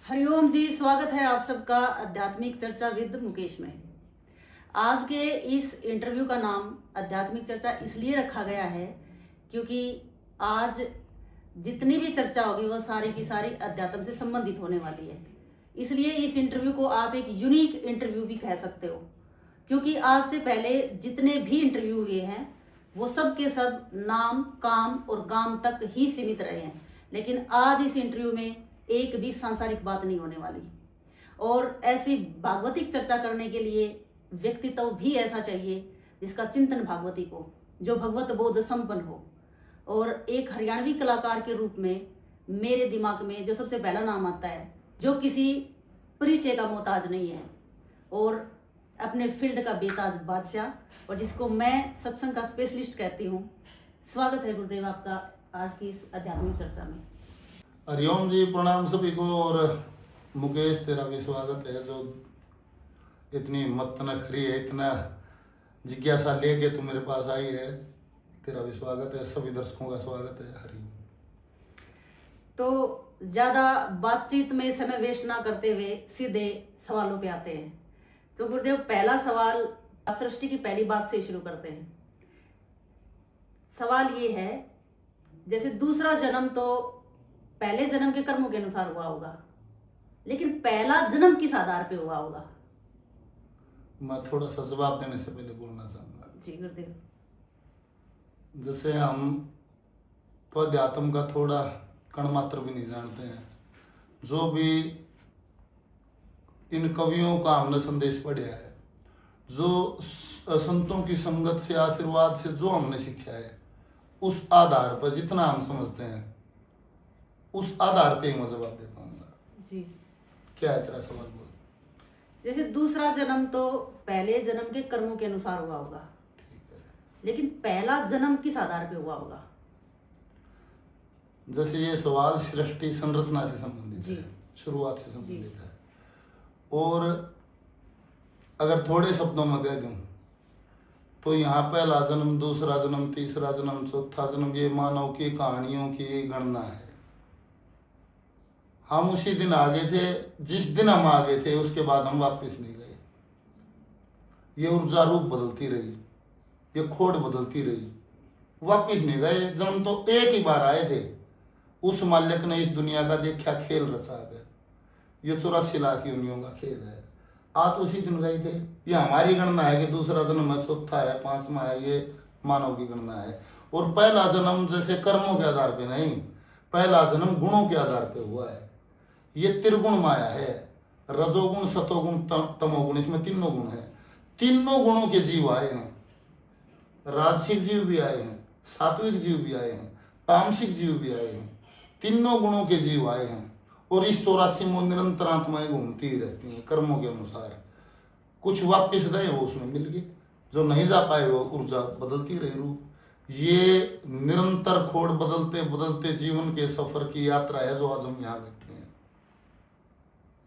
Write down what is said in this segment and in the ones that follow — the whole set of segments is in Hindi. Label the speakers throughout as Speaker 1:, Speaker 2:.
Speaker 1: हरिओम जी, स्वागत है आप सबका आध्यात्मिक चर्चा विद मुकेश में। आज के इस इंटरव्यू का नाम आध्यात्मिक चर्चा इसलिए रखा गया है क्योंकि आज जितनी भी चर्चा होगी वह सारी की सारी अध्यात्म से संबंधित होने वाली है। इसलिए इस इंटरव्यू को आप एक यूनिक इंटरव्यू भी कह सकते हो, क्योंकि आज से पहले जितने भी इंटरव्यू हुए हैं वो सब के सब नाम, काम और गांव तक ही सीमित रहे हैं। लेकिन आज इस इंटरव्यू में एक भी सांसारिक बात नहीं होने वाली। और ऐसी भागवतिक चर्चा करने के लिए व्यक्तित्व भी ऐसा चाहिए जिसका चिंतन भागवतिक हो, जो भगवत बोध संपन्न हो। और एक हरियाणवी कलाकार के रूप में मेरे दिमाग में जो सबसे पहला नाम आता है, जो किसी परिचय का मोहताज नहीं है और अपने फील्ड का बेताज बादशाह, और जिसको मैं सत्संग का स्पेशलिस्ट कहती हूँ। स्वागत है गुरुदेव आपका आज की इस आध्यात्मिक चर्चा में।
Speaker 2: हरिओम जी, प्रणाम सभी को। और मुकेश, तेरा भी स्वागत है, जो इतनी हिम्मत नखरी है, इतना जिज्ञासा लेके तू मेरे पास आई है। तेरा भी स्वागत है, सभी दर्शकों का स्वागत है। हरि
Speaker 1: तो ज्यादा बातचीत में समय वेस्ट ना करते हुए सीधे सवालों पे आते हैं। तो गुरुदेव, पहला सवाल सृष्टि की पहली बात से शुरू करते हैं। सवाल ये है, जैसे दूसरा जन्म तो पहले जन्म के कर्मों के अनुसार हुआ होगा, लेकिन पहला जन्म किस आधार पे हुआ होगा?
Speaker 2: मैं थोड़ा सा जवाब देने से पहले बोलना चाहूंगा।
Speaker 1: जी गुरुदेव।
Speaker 2: जैसे हम तो अध्यात्म का थोड़ा कण मात्र भी नहीं जानते हैं, जो भी इन कवियों का हमने संदेश पढ़ा है, जो संतों की संगत से, आशीर्वाद से जो हमने सीखा है, उस आधार पर जितना हम समझते हैं उस आधार पे ही मैं जवाब दे पाऊंगा।
Speaker 1: जी,
Speaker 2: क्या है तेरा सवाल? बोल।
Speaker 1: जैसे दूसरा जन्म तो पहले जन्म के कर्मों के अनुसार हुआ होगा, लेकिन पहला जन्म किस आधार पे हुआ होगा?
Speaker 2: जैसे ये सवाल सृष्टि संरचना से संबंधित है, शुरुआत से संबंधित है। और अगर थोड़े शब्दों में कह दूं तो यहाँ पहला जन्म, दूसरा जन्म, तीसरा जन्म, चौथा जन्म, ये मानव की कहानियों की गणना है। हम उसी दिन आ गए थे जिस दिन हम आ गए थे, उसके बाद हम वापस नहीं गए। ये ऊर्जा रूप बदलती रही, ये खोट बदलती रही, वापस नहीं गए। जन्म तो एक ही बार आए थे। उस मालिक ने इस दुनिया का देखा खेल रचा है। ये 84 लाख योनियों का खेल है। आज उसी दिन गए थे। ये हमारी गणना है कि दूसरा जन्म है, चौथा है, पांचवा है, ये मानव की गणना है। और पहला जन्म जैसे कर्मों के आधार पे नहीं, पहला जन्म गुणों के आधार पे हुआ है। ये त्रिगुण माया है, रजोगुण, सतोगुण, तमोगुण, इसमें तीनों गुण है। तीनों गुणों के जीव आए हैं। राजसिक जीव भी आए हैं, सात्विक जीव भी आए हैं, तामसिक जीव भी आए हैं। तीनों गुणों के जीव आए हैं। और इस 84 में निरंतर आत्माएं घूमती ही रहती हैं कर्मों के अनुसार। कुछ वापिस गए, वो उसमें मिल गए। जो नहीं जा पाए वो ऊर्जा बदलती रही रूप। ये निरंतर खोड़ बदलते बदलते जीवन के सफर की यात्रा है, जो आज हम यहाँ बैठे हैं।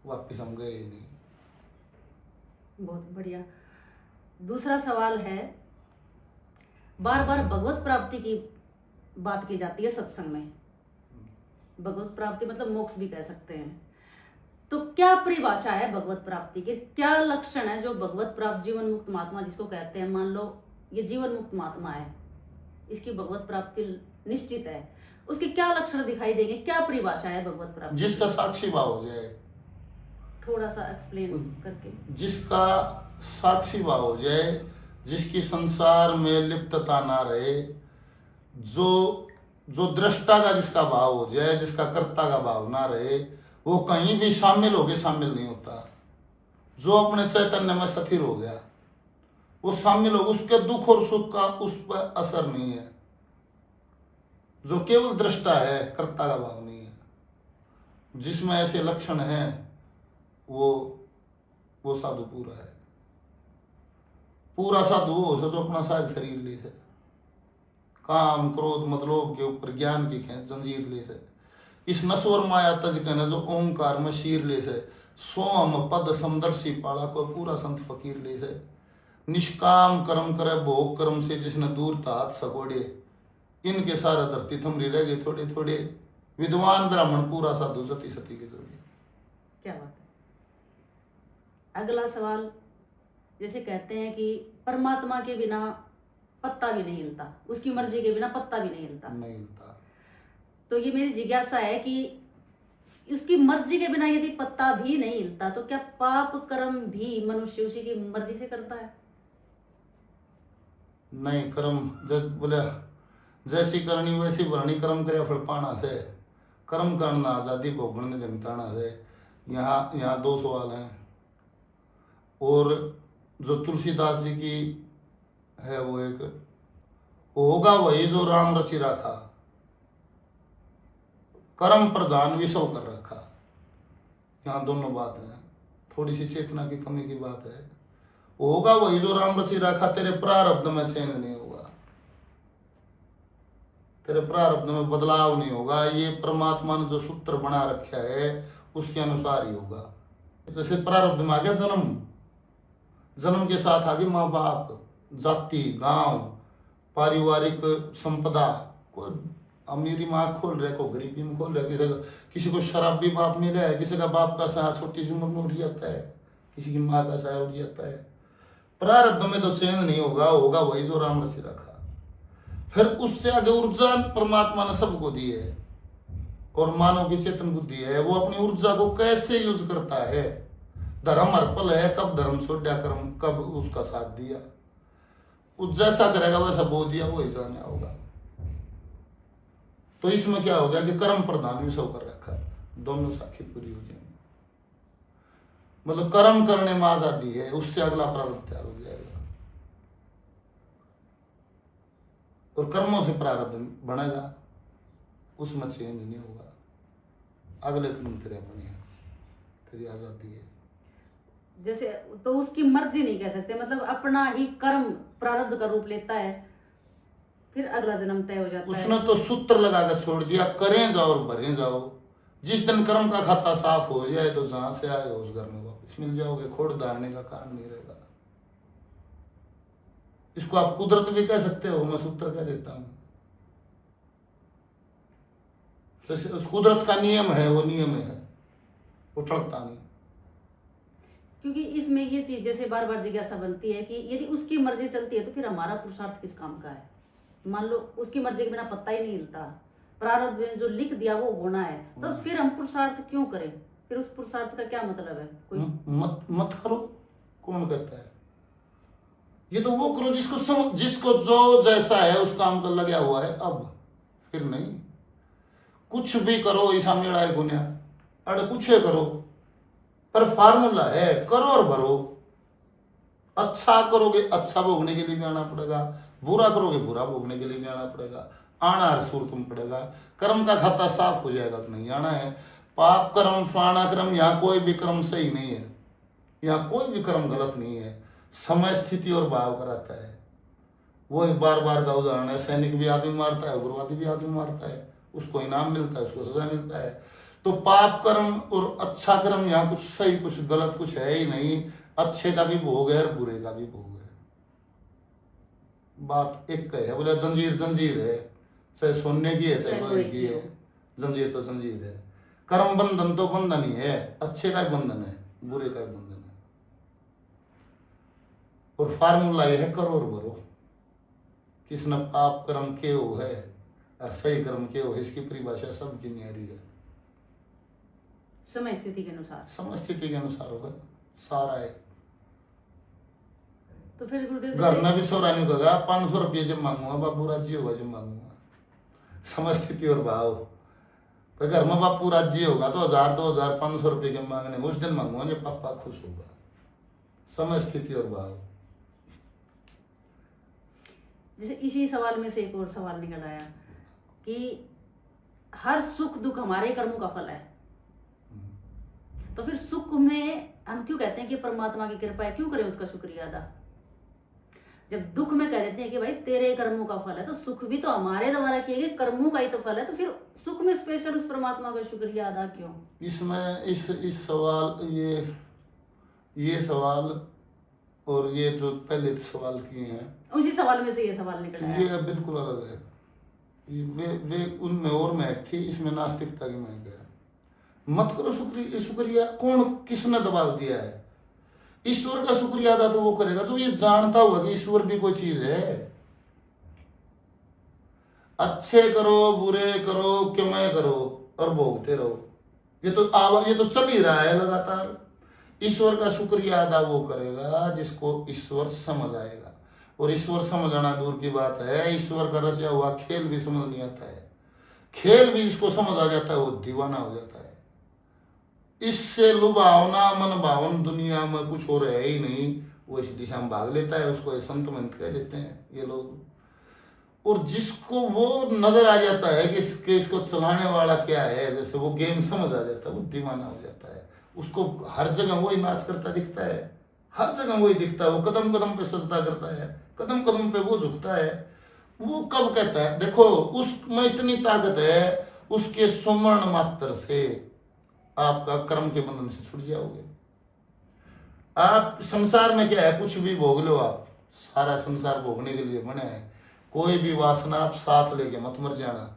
Speaker 2: वापिस हम गए ही नहीं।
Speaker 1: बहुत बढ़िया। दूसरा सवाल है, बार बार भगवत प्राप्ति की बात की जाती है सत्संग में। भगवत प्राप्ति मतलब मोक्ष भी कह सकते हैं। तो क्या परिभाषा है भगवत प्राप्ति के? क्या लक्षण है जो भगवत प्राप्त जीवन मुक्त महात्मा जिसको कहते हैं? मान लो ये जीवन मुक्त महात्मा है, इसकी भगवत प्राप्ति निश्चित है, उसके क्या लक्षण दिखाई देंगे? क्या परिभाषा है भगवत प्राप्ति?
Speaker 2: जिसका साक्षी भाव हो जाए,
Speaker 1: थोड़ा सा एक्सप्लेन करके।
Speaker 2: जिसका साक्षी भाव हो जाए, जिसकी संसार में लिप्तता ना रहे, जो दृष्टा का जिसका भाव हो जाए, जिसका कर्ता का भाव ना रहे, वो कहीं भी शामिल होके शामिल नहीं होता। जो अपने चैतन्य में स्थिर हो गया वो शामिल हो, उसके दुख और सुख का उस पर असर नहीं है। जो केवल दृष्टा है, कर्ता का भाव नहीं है, जिसमें ऐसे लक्षण हैं, वो साधु पूरा है। पूरा साधु हो जो अपना सारा शरीर ले से, काम, क्रोध, मतलोभ के ऊपर ज्ञान की खेच जंजीर ले से, इस नश्वर माया तज कहना जो ओंकार में शीर ले से, सोम पद समदर्शी पाला को पूरा संत फकीर ले से, निष्काम कर्म करे भोग कर्म से जिसने दूर तात सकोड़े, इनके सारा धरती थमरी रह गई थोड़े थोड़े। विद्वान ब्राह्मण पूरा साधु सती सती के जोड़े।
Speaker 1: क्या बात है। अगला सवाल, जैसे कहते हैं कि परमात्मा के बिना पत्ता भी नहीं हिलता, उसकी मर्जी के बिना पत्ता भी नहीं हिलता।
Speaker 2: नहीं हिलता।
Speaker 1: तो ये मेरी जिज्ञासा है कि उसकी मर्जी के बिना यदि पत्ता भी नहीं हिलता तो क्या पाप कर्म भी मनुष्य उसी की मर्जी से करता है?
Speaker 2: नहीं, कर्म बोले जैसी करनी वैसी भरनी, कर्म करे फल पाना से। कर्म करना आजादी भोगने जमताना से। यहाँ दो सवाल हैं। और जो तुलसीदास जी की है वो एक, होगा वही जो राम रचि रखा, कर्म प्रधान विषव कर रखा। यहाँ दोनों बात है, थोड़ी सी चेतना की कमी की बात है। होगा वही जो राम रचि रखा, तेरे प्रारब्ध में चेंज नहीं होगा, तेरे प्रारब्ध में बदलाव नहीं होगा। ये परमात्मा ने जो सूत्र बना रखा है उसके अनुसार ही होगा। जैसे प्रारब्ध में आ गया जन्म, जन्म के साथ आ गई माँ बाप, जाति, गांव, पारिवारिक संपदा। कोई अमीरी माँ खोल रहे, को गरीबी में खोल रहे, किसी को शराबी बाप मिला है, किसी का बाप का साया छोटी सी उम्र में उठ जाता है, किसी की माँ का साया उठ जाता है। प्रारब्ध में तो चेंज नहीं होगा, होगा वही जो राम रचि रखा। फिर उससे आगे ऊर्जा परमात्मा ने सबको दी है, और मानव की चेतन बुद्धि है, वो अपनी ऊर्जा को कैसे यूज करता है। धर्म अर्पल है, कब धर्म छोड़ा, कर्म कब उसका साथ दिया। वो जैसा करेगा वैसा बो दिया, वो ऐसा नहीं होगा। तो इसमें क्या हो गया कि कर्म प्रधान विषय कर रखा, दोनों साखी पूरी हो जाएंगे। मतलब कर्म करने में आजादी है, उससे अगला प्रारब्ध तैयार हो जाएगा, और कर्मों से प्रारब्ध बनेगा, उसमें चेंज नहीं होगा। अगले कर्म तेरे अपने हैं, तेरी आजादी है।
Speaker 1: जैसे तो उसकी मर्जी नहीं कह सकते, मतलब अपना ही कर्म प्रारब्ध का रूप लेता है, फिर अगला जन्म तय हो जाता है।
Speaker 2: उसने तो सूत्र लगाकर छोड़ दिया, करें जाओ और भरे जाओ। जिस दिन कर्म का खाता साफ हो जाए तो जहां से आए हो उस घर में वापस मिल जाओगे, खोड़ धारने का कारण नहीं रहेगा। इसको आप कुदरत भी कह सकते हो, मैं सूत्र कह देता हूं। जैसे उस कुदरत का नियम है, वो नियम है, वो टलता नहीं।
Speaker 1: क्योंकि इसमें ये चीज जैसे बार बार जिज्ञासा बनती है कि यदि उसकी मर्जी चलती है तो फिर हमारा पुरुषार्थ किस काम का है। मान लो उसकी मर्जी के बिना पत्ता ही नहीं हिलता, प्रारब्ध में जो लिख दिया वो होना है, तो फिर हम पुरुषार्थ क्यों करें? फिर उस पुरुषार्थ का क्या मतलब है? कोई
Speaker 2: मत करो, कौन कहता है? ये तो वो करो जिसको जो जैसा है उस काम का लगा हुआ है। अब फिर नहीं, कुछ भी करो, ऐसा मेरा है गुनिया, अरे कुछ है करो, पर फार्मूला है, करो और भरो। अच्छा करोगे अच्छा भोगने के लिए भी आना पड़ेगा, बुरा करोगे बुरा भोगने के लिए भी आना पड़ेगा। आना है सूर तुम पड़ेगा। कर्म का खाता साफ हो जाएगा तो नहीं आना है। पाप कर्म फलाना कर्म, यहाँ कोई भी कर्म सही नहीं है, यहाँ कोई भी कर्म गलत नहीं है। समय स्थिति और भाव कराता है। वो बार बार का उदाहरण है, सैनिक भी आदमी मारता है, उग्रवादी भी आदमी मारता है, उसको इनाम मिलता है, उसको सजा मिलता है। तो पाप कर्म और अच्छा कर्म, यहाँ कुछ सही कुछ गलत कुछ है ही नहीं। अच्छे का भी भोग है और बुरे का भी भोग है। बात एक है, बोला जंजीर जंजीर है, चाहे सोने की है चाहे लोहे की है, जंजीर तो जंजीर है। कर्म बंधन तो बंधन ही है, अच्छे का बंधन है, बुरे का बंधन है। और फार्मूला यह है, करो और भरो। किसने पाप कर्म के हो है और सही कर्म के हो है, इसकी परिभाषा सबकी न्यारी है।
Speaker 1: समय स्थिति के अनुसार,
Speaker 2: समय स्थिति के अनुसार होगा सारा है।
Speaker 1: तो फिर गुरुदेव
Speaker 2: घर में भी छोरा नहीं होगा, 500 रुपये जब मांगूंगा, बापू राज्य होगा जब मांगूंगा। समय स्थिति और भाव, पर घर में बापू राज्य होगा तो 1000 2000 500 रुपये के मांगने उस दिन मांगूंगा जब पापा खुश होगा। समय स्थिति और भाव।
Speaker 1: जैसे इसी सवाल में से एक और सवाल निकल आया कि हर सुख दुख हमारे कर्मों का फल है, तो फिर सुख में हम क्यों कहते हैं कि परमात्मा की कृपा है, क्यों करें उसका शुक्रिया अदा? जब दुख में कह देते हैं कि भाई तेरे कर्मों का फल है, तो सुख भी तो हमारे द्वारा किए गए कर्मों का ही तो फल है, तो फिर सुख में स्पेशल उस परमात्मा का शुक्रिया अदा क्यों?
Speaker 2: इसमें इस सवाल ये सवाल और ये जो पहले सवाल किए हैं,
Speaker 1: उसी सवाल में से ये सवाल निकला है।
Speaker 2: ये बिल्कुल अलग है। वे उनमें और महक थी, इसमें नास्तिकता की महक है। मत करो शुक्रिया। कौन किसने दबाव दिया है? ईश्वर का शुक्रिया अदा तो वो करेगा जो ये जानता होगा कि ईश्वर भी कोई चीज है। अच्छे करो बुरे करो क्यों करो और भोगते रहो, ये तो चल ही रहा है लगातार। ईश्वर का शुक्रिया अदा वो करेगा जिसको ईश्वर समझ आएगा, और ईश्वर समझ आना दूर की बात है, ईश्वर का रचा हुआ खेल भी समझ नहीं आता है। खेल भी जिसको समझ आ जाता है वो दीवाना हो जाता है। इससे लुभावना मन भावन दुनिया में कुछ और है ही नहीं, वो इस दिशा में भाग लेता है। उसको संत मंत कह देते हैं ये लोग। और जिसको वो नजर आ जाता है कि इसको चलाने वाला क्या है, जैसे वो गेम समझ आ जाता है, वो दीवाना हो जाता है। उसको हर जगह वही नाच करता दिखता है, हर जगह वही दिखता है। वो कदम कदम पे सजदा करता है, कदम कदम पे वो झुकता है। वो कब कहता है? देखो उसमें इतनी ताकत है, उसके सुमरण मात्र से आपका कर्म के बंधन से छूट जाओगे। आप संसार में क्या है, कुछ भी भोग लो आप, सारा संसार भोगने के लिए बने हैं। कोई भी वासना आप साथ लेके मत मर जाना।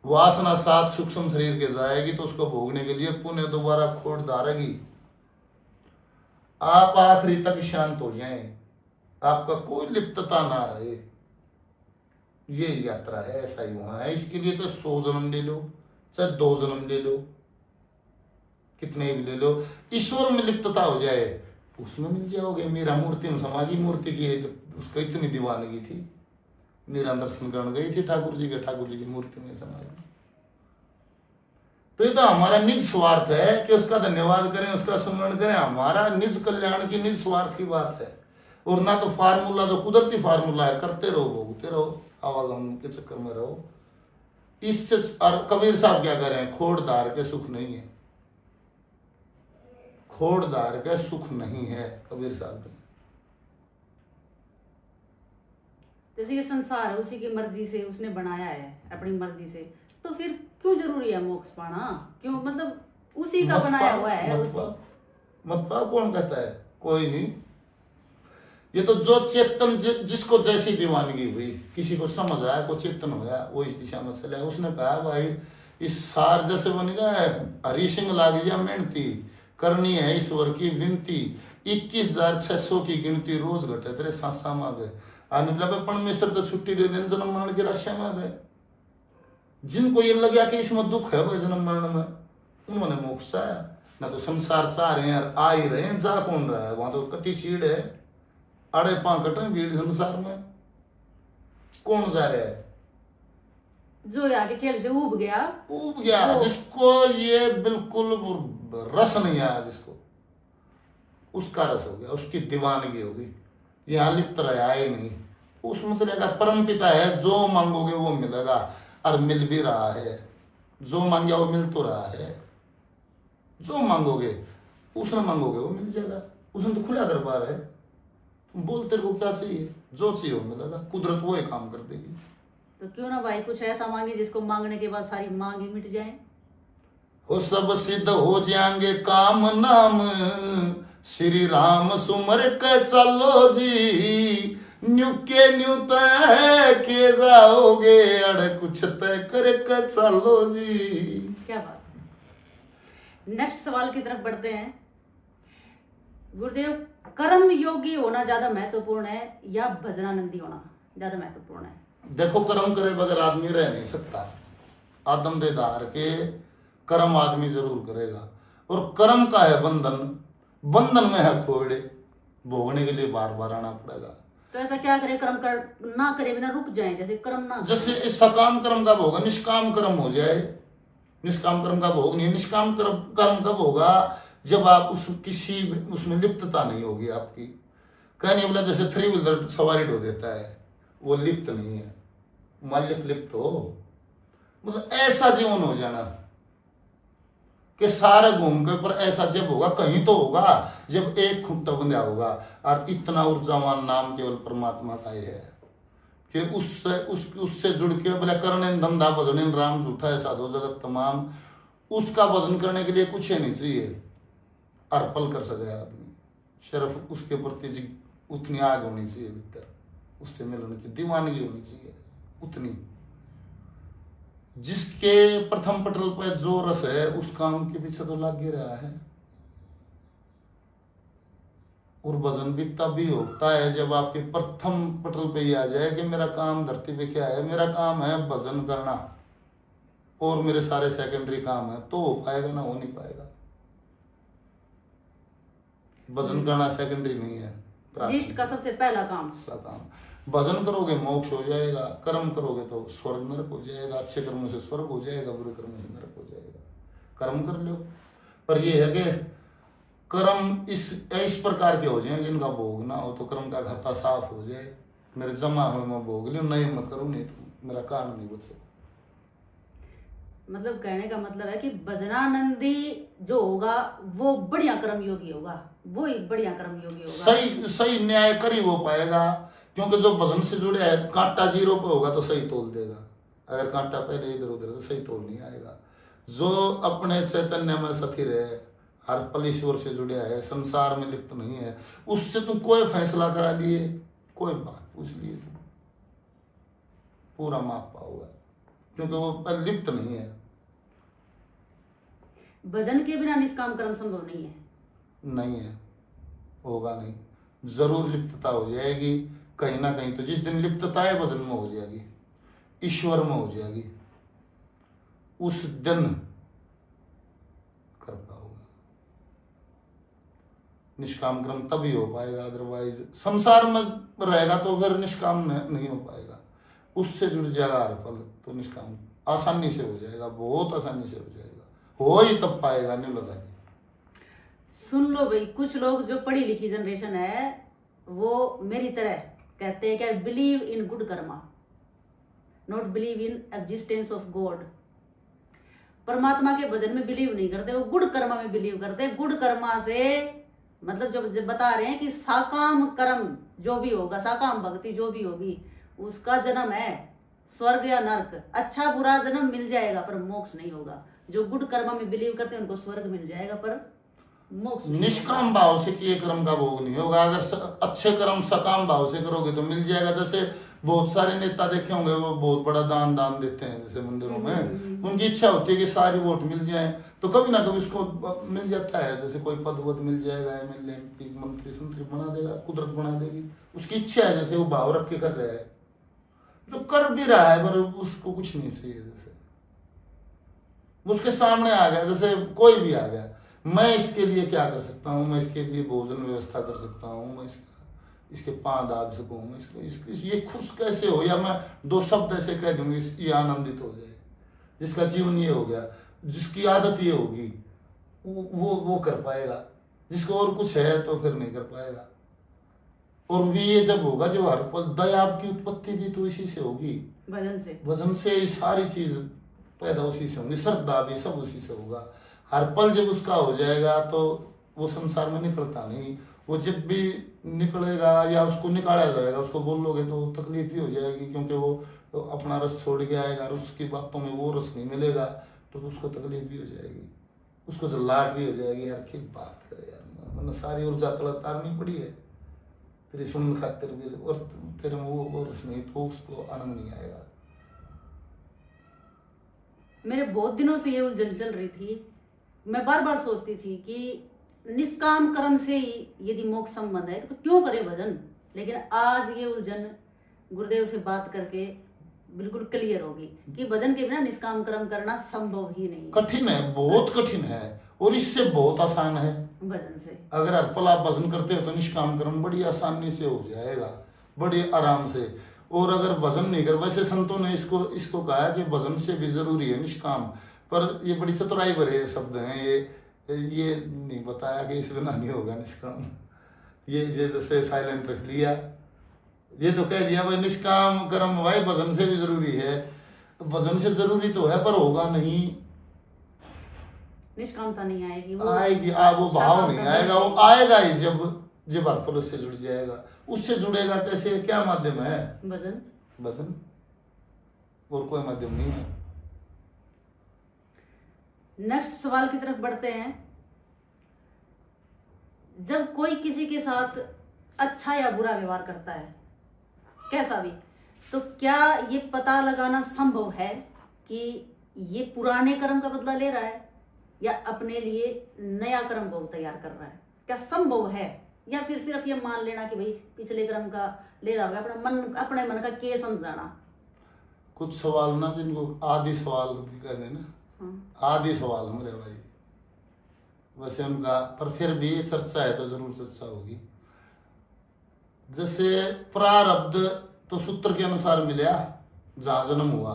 Speaker 2: वासना साथ सूक्ष्म शरीर के जाएगी तो उसको भोगने के लिए पुण्य दोबारा खोट धारेगी। आप आखिरी तक शांत हो जाएं, आपका कोई लिप्तता ना रहे, ये यात्रा है। ऐसा ही होना है। इसके लिए चाहे 100 जन्म ले लो, चाहे 2 जन्म ले लो, कितने भी ले लो, ईश्वर में लिप्तता हो जाए उसमें मिल जाओगे। मेरा मूर्ति में समागी मूर्ति की उसको इतनी दीवानगी थी, मेरा दर्शन करने गई थी ठाकुर जी की मूर्ति में समा गई। तो ये तो हमारा निज स्वार्थ है कि उसका धन्यवाद करें, उसका स्मरण करें। हमारा निज कल्याण की निज स्वार्थ की बात है। और ना तो फार्मूला जो कुदरती फार्मूला है, करते रहो भोगते रहो, आवागमन के चक्कर में रहो। इससे और कबीर साहब क्या कह रहे हैं? खोड़दार के सुख नहीं है, खोड़दार का सुख नहीं है कबीर साहब ने।
Speaker 1: जैसे ये संसार है उसी की मर्जी से उसने बनाया है, अपनी मर्जी से, तो फिर क्यों जरूरी है मोक्ष पाना? क्यों? मतलब उसी का बनाया हुआ है।
Speaker 2: मत पाओ कौन कहता है? कोई नहीं। ये तो जो चेतन जिसको जैसी दीवानगी हुई, किसी को समझ आया, को चेतन होया, वो इस दिशा में चला। उसने कहा भाई इस सार जैसे बन गया है, हरी सिंह लाग गया मेहनती, करनी है ईश्वर की विनती, 21,600 की गिनती रोज घटे तेरे सांसा में गए। आने लगे परमेश्वर तो छुट्टी दे दें, जन्म मरण की राशि में गए। जिनको ये लगा कि इसमें दुख है भाई जन्म मरण में, उन्होंने मोक्ष चाहा। ना तो संसार चाह रहे हैं, आ ही रहे हैं, जा कौन रहा है? वहां तो कटी चीड़ है, अड़े पांकट भीड़ संसार में, कौन जा रहा है?
Speaker 1: जो आगे खेल से उब
Speaker 2: गया जिसको ये बिल्कुल रस नहीं आया, जिसको उसका रस हो गया, उसकी दीवानगी होगी, यहाँ लिप्त रहा ही नहीं। उस मसले का परम पिता है, जो मांगोगे वो मिलेगा, और मिल भी रहा है। जो मांगे वो मिल तो रहा है। जो मांगोगे उसने मांगोगे वो मिल जाएगा। उसने तो खुला दरबार है, तुम बोल तेरे को क्या चाहिए, जो चाहिए वो मिलेगा। कुदरत वो ही काम कर देगी।
Speaker 1: तो क्यों ना भाई कुछ ऐसा मांगे जिसको मांगने के बाद सारी मांगे मिट जाए।
Speaker 2: हो सब सिद्ध हो जाएंगे काम नाम, श्री राम सुमर के चलो जी, न्यू के न्यू तय के जाओगे, अड़ कुछ तय कर के चलो जी।
Speaker 1: क्या बात। नेक्स्ट सवाल की तरफ बढ़ते हैं। गुरुदेव, कर्म योगी होना ज्यादा महत्वपूर्ण है या भजनानंदी होना ज्यादा महत्वपूर्ण है?
Speaker 2: देखो कर्म करे बगैर आदमी रह नहीं सकता। आदम दे धार के कर्म आदमी जरूर करेगा। और कर्म का है बंधन, बंधन में है खोड़े, भोगने के लिए बार बार आना पड़ेगा।
Speaker 1: तो ऐसा क्या करे, कर्म ना करे बिना रुक जाए, जैसे कर्म ना,
Speaker 2: जैसे सकाम कर्म का भोग, निष्काम कर्म हो जाए। निष्काम कर्म का भोग नहीं, निष्काम कर्म कब होगा? जब आप किसी उसमें लिप्तता नहीं होगी आपकी। कहने बोला जैसे 3 व्हीलर सवारी ढो देता है, वो लिप्त नहीं है, मालिक लिप्त हो। मतलब ऐसा जीवन हो जाना कि सारा घूम के, पर ऐसा जब होगा कहीं तो होगा जब एक खुट्टा बंधा होगा, और इतना ऊर्जावान नाम केवल परमात्मा का ही है कि उससे जुड़ के बोले करने धंधा भजन राम झूठा है साधो जगत तमाम। उसका भजन करने के लिए कुछ ही नहीं चाहिए, अर्पण कर सके आदमी। सिर्फ उसके प्रति उतनी आग होनी चाहिए भीतर, उससे मिलने की दीवानगी होनी चाहिए उतनी। जिसके प्रथम पटल पर जो रस है उस काम के पीछे तो लग ही रहा है। और भजन भी तभी होता है जब आपके प्रथम पटल पे ही आ जाए कि मेरा काम धरती पे क्या है, मेरा काम है भजन करना और मेरे सारे सेकेंडरी काम है, तो हो पाएगा ना हो नहीं पाएगा। भजन करना सेकेंडरी नहीं है,
Speaker 1: लिस्ट का सबसे पहला काम।
Speaker 2: भजन करोगे मोक्ष हो जाएगा, कर्म करोगे तो स्वर्ग नरक हो जाएगा, अच्छे कर्मों से स्वर्ग हो जाएगा, बुरे कर्मों से नरक हो जाएगा। कर्म कर लो, पर ये है कि कर्म इस प्रकार के हो जाए जिनका भोग ना हो, तो कर्म का खाता साफ हो जाए। मेरे जमा हुए मैं भोग लियो, नहीं मैं करूँ नहीं तो मेरा कारण नहीं बचे।
Speaker 1: मतलब कहने का मतलब है कि भजनानंदी जो होगा वो बढ़िया कर्म योगी होगा, वो ही बढ़िया कर्म योगी होगा।
Speaker 2: सही सही न्याय कर ही वो पाएगा, क्योंकि जो भजन से जुड़े है, कांटा 0 पे होगा तो सही तोल देगा, अगर कांटा पहले इधर उधर तो सही तोल नहीं आएगा। जो अपने चैतन्य में स्थिर है, हर पल ईश्वर से जुड़े है, संसार में लिप्त नहीं है, उससे तुम कोई फैसला करा दिए, कोई बात पूछ लिए तुम, पूरा माप पाओगे, क्योंकि वो लिप्त नहीं है।
Speaker 1: भजन के बिना निष्काम कर्म संभव नहीं है।
Speaker 2: नहीं है, होगा नहीं, जरूर लिप्तता हो जाएगी कहीं ना कहीं। तो जिस दिन लिप्तता है भजन में हो जाएगी, ईश्वर में हो जाएगी, उस दिन कर पाओगे। निष्काम कर्म तभी हो पाएगा, अदरवाइज संसार में रहेगा तो फिर निष्काम नहीं हो पाएगा। उससे जुड़ जाएगा हर पल, तो निष्काम आसानी से हो जाएगा, बहुत आसानी से हो जाएगा, हो ही तब पाएगा, नहीं लगा।
Speaker 1: सुन लो भाई, कुछ लोग जो पढ़ी लिखी जनरेशन है वो मेरी तरह कहते हैं कि believe in good Karma, not believe in existence of God. परमात्मा के भजन में बिलीव नहीं करते, वो गुड कर्मा में बिलीव करते हैं। गुड कर्मा से मतलब जो बता रहे हैं कि साकाम कर्म जो भी होगा, साकाम भक्ति जो भी होगी, उसका जन्म है स्वर्ग या नरक, अच्छा बुरा जन्म मिल जाएगा पर मोक्ष नहीं होगा। जो गुड कर्मा में बिलीव करते हैं उनको स्वर्ग मिल जाएगा पर मोक्ष नहीं।
Speaker 2: निष्काम भाव से किए कर्म का भोग नहीं होगा। अगर अच्छे कर्म सकाम भाव से करोगे तो मिल जाएगा। जैसे बहुत सारे नेता देखे होंगे, वो बहुत बड़ा दान देते हैं जैसे मंदिरों में, उनकी इच्छा होती है कि सारी वोट मिल जाए, तो कभी ना कभी उसको मिल जाता है। जैसे कोई पद वद मिल जाएगा, एमएलए एमपी मंत्री संत्री बना देगा, कुदरत बना देगी, उसकी इच्छा है, जैसे वो भाव रख के कर रहा है, जो कर भी रहा है, पर उसको कुछ नहीं चाहिए। जैसे उसके सामने आ गया, जैसे कोई भी आ गया, मैं इसके लिए क्या कर सकता हूँ, मैं इसके लिए भोजन व्यवस्था कर सकता हूँ, मैं इसके पाँव दाब सकूँ, मैं इसको ये खुश कैसे हो, या मैं 2 शब्द ऐसे कह दूंगी ये आनंदित हो जाए। जिसका जीवन ये हो गया, जिसकी आदत ये होगी, वो कर पाएगा। जिसको और कुछ है तो फिर नहीं कर पाएगा। और भी ये जब होगा, जो हर पल दया की उत्पत्ति भी तो इसी से होगी, भजन से सारी चीज पैदा उसी से होंगी, श्रद्धा भी सब उसी से होगा। हर पल जब उसका हो जाएगा तो वो संसार में निकलता नहीं। वो जब भी निकलेगा या उसको निकाला जाएगा, उसको बोलोगे तो तकलीफ भी हो जाएगी, क्योंकि वो तो अपना रस छोड़ के आएगा और उसकी बातों में वो रस नहीं मिलेगा, तो उसको तकलीफ भी हो जाएगी, उसको जल्लाहट भी हो जाएगी। यार क्या बात करे यार, मतलब सारी ऊर्जा तारनी पड़ी है तेरी सुन खातिर भी, और तेरे में वो रस नहीं, तो उसको आनंद नहीं आएगा।
Speaker 1: मेरे बहुत दिनों से ये उलझन चल रही थी। मैं बार बार सोचती थी कि निष्काम कर्म से ही यदि मोक्ष संबंध है तो क्यों करे भजन। लेकिन आज ये उलझन गुरुदेव से बात करके बिल्कुल क्लियर होगी कि भजन के बिना निष्काम कर्म करना संभव ही नहीं।
Speaker 2: कठिन है, बहुत कठिन है, और इससे बहुत आसान है
Speaker 1: भजन से।
Speaker 2: अगर हर पल आप भजन करते हो तो निष्काम कर्म बड़ी आसानी से हो जाएगा, बड़ी आराम से। और अगर भजन नहीं कर, वैसे संतों ने इसको कहा कि भजन से भी जरूरी है निष्काम, पर ये बड़ी चतुराई भरे शब्द हैं। ये नहीं बताया कि इस बिना नहीं होगा निष्काम। ये जैसे साइलेंट रख लिया, ये तो कह दिया भाई निष्काम कर्म भाई भजन से भी जरूरी है। भजन से जरूरी तो है पर होगा नहीं,
Speaker 1: निष्कामता नहीं आएगी,
Speaker 2: वो भाव नहीं आएगा। वो आएगा ही जब हर पल उससे जुड़ जाएगा। उससे जुड़ेगा कैसे, क्या माध्यम है, भजन, और कोई माध्यम नहीं है।
Speaker 1: नेक्स्ट सवाल की तरफ बढ़ते हैं। जब कोई किसी के साथ अच्छा या बुरा व्यवहार करता है, कैसा भी, तो क्या ये पता लगाना संभव है कि ये पुराने कर्म का बदला ले रहा है या अपने लिए नया कर्म भोग तैयार कर रहा है? क्या संभव है, या फिर सिर्फ ये मान लेना कि भाई पिछले कर्म का ले रहा होगा, अपने मन का के समझाना?
Speaker 2: कुछ सवाल ना जिनको आदि सवाल भी कहते हैं ना, आदि सवाल हमारे भाई, वैसे उनका, पर फिर भी चर्चा है तो जरूर चर्चा होगी। जैसे प्रारब्ध तो सूत्र के अनुसार मिला, जहां जन्म हुआ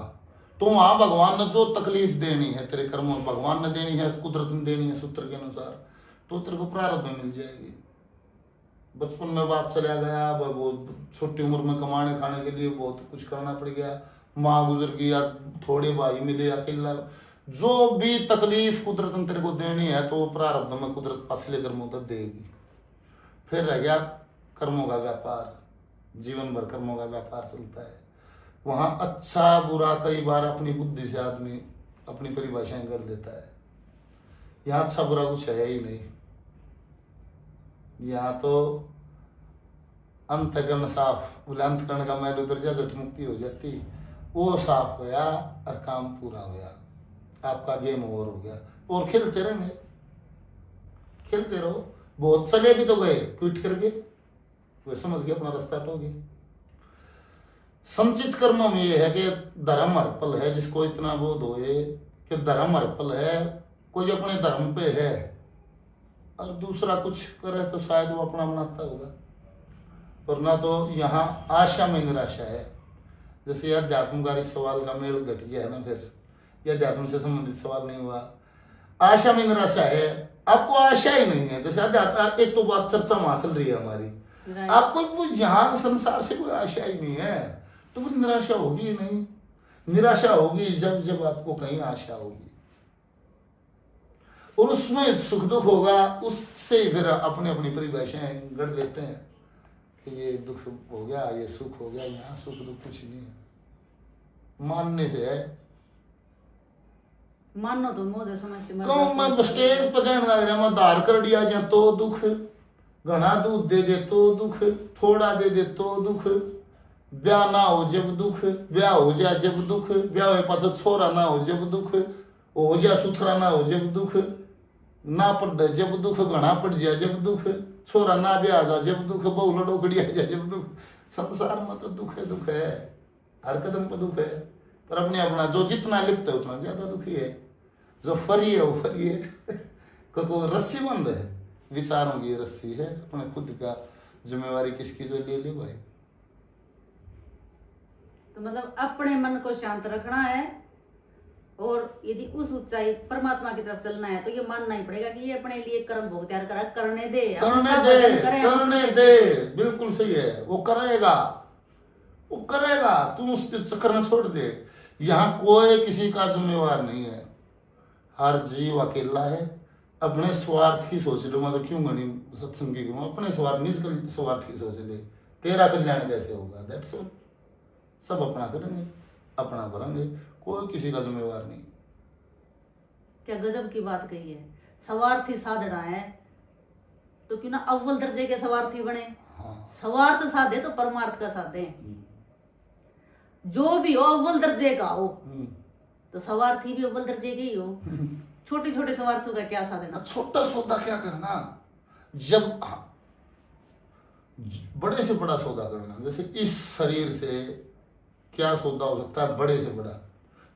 Speaker 2: तो वहां भगवान ने जो तकलीफ देनी है तेरे कर्मों में, भगवान ने देनी है, कुदरत ने देनी है सूत्र के अनुसार, तो तेरे को प्रारब्ध में मिल जाएगी। बचपन में बाप चला गया, वो छोटी उम्र में कमाने खाने के लिए बहुत कुछ करना पड़ गया, माँ गुजर गई या थोड़े भाई मिले अकेला, जो भी तकलीफ कुदरत ने तेरे को देनी है तो प्रारब्ध में कुदरत असली कर्मों तक देगी। फिर रह गया कर्मों का व्यापार, जीवन भर कर्मों का व्यापार चलता है। वहां अच्छा बुरा कई बार अपनी बुद्धि से आदमी अपनी परिभाषाएं कर देता है। यहाँ अच्छा बुरा कुछ है ही नहीं, यहाँ तो अंतकरण साफ, बोले अंतकरण का मैल उतर जा, जट मुक्ति हो जाती, वो साफ होया और काम पूरा होया, आपका गेम ओवर हो गया। और खेलते रहेंगे, खेलते रहो। बहुत चले भी तो गए क्विट करके, वे समझ गए अपना रास्ता टोगे। संचित कर्मों में यह है कि धर्म हर पल है, जिसको इतना बोध होए कि धर्म हर पल है, कोई अपने धर्म पे है और दूसरा कुछ करे तो शायद वो अपना बनाता होगा, वरना तो यहाँ आशा में निराशा है। जैसे यार अध्यात्म सवाल का मेल घट गया है ना, फिर यह अध्यात्म से संबंधित सवाल नहीं हुआ, आशा में निराशा है, आपको आशा ही नहीं है। जैसे अध्यात्म, एक तो बात चर्चा वहां चल रही है हमारी, आपको वो यहाँ संसार से कोई आशा ही नहीं है, तो वो निराशा होगी ही नहीं। निराशा होगी जब जब आपको कहीं आशा होगी, और उसमें सुख दुख होगा, उससे फिर अपने अपनी परिभाषाएं गढ़ देते हैं कि ये दुख हो गया, ये सुख हो गया। यहाँ सुख दुख कुछ नहीं है, मानने से है।
Speaker 1: मानो तो मोदे समझ
Speaker 2: कौन मैं स्टेज पर कहने लग रहा, मैं धार कर दिया जा तो दुख, घना दूध दे दे तो दुख, थोड़ा दे दे तो दुख, ब्याह ना हो जब दुख, ब्याह हो जा जब दुख, ब्याह हो पास छोरा ना हो जब दुख, हो जा सुथरा ना हो जब दुख, ना पड़ जब दुख, घना पड़ जा जब दुख, छोरा ना ब्याह जा जब दुख, बहु लड़ोकड़ी आ जा जब दुख। संसार में तो दुख है, हर कदम पर दुख है, पर अपने अपना जो जितना लिप्त है उतना ज्यादा दुखी है। जो फरी है वो फरी है, क्योंकि रस्सी बंद है, विचारों की रस्सी है, अपने खुद का जिम्मेवारी किसकी जो ले ले भाई।
Speaker 1: तो मतलब अपने मन को शांत रखना है, और यदि उस ऊंचाई परमात्मा की तरफ चलना है तो ये मानना ही पड़ेगा कि ये अपने लिए कर्म भोग तैयार करा, करने दे,
Speaker 2: करने दे, बिल्कुल सही है, वो करेगा, वो करेगा, तुम उसके चक्कर में छोड़ दे। यहाँ कोई किसी का जिम्मेवार नहीं है, हर जीव अकेला है, अपने स्वार्थ की सोच ले। मतलब क्यों गणी सत्संग की, अपने स्वार्थ निज स्वार्थ की सोच ले, तेरा कल्याण कैसे होगा, दैट्स ऑल। सब अपना करेंगे, अपना करेंगे, कोई किसी का जिम्मेवार नहीं।
Speaker 1: क्या गजब की बात कही है, स्वार्थी साधना है तो क्यों ना अव्वल दर्जे के स्वार्थी बने।
Speaker 2: हाँ।
Speaker 1: स्वार्थ साधे तो परमार्थ का साधे, जो भी हो अव्वल दर्जे का हो, तो स्वार्थी भी अव्वल दर्जे के ही हो। छोटे छोटे स्वार्थों का क्या साधना,
Speaker 2: छोटा सौदा क्या करना, जब बड़े से बड़ा सौदा करना। जैसे इस शरीर से क्या सौदा हो सकता है बड़े से बड़ा,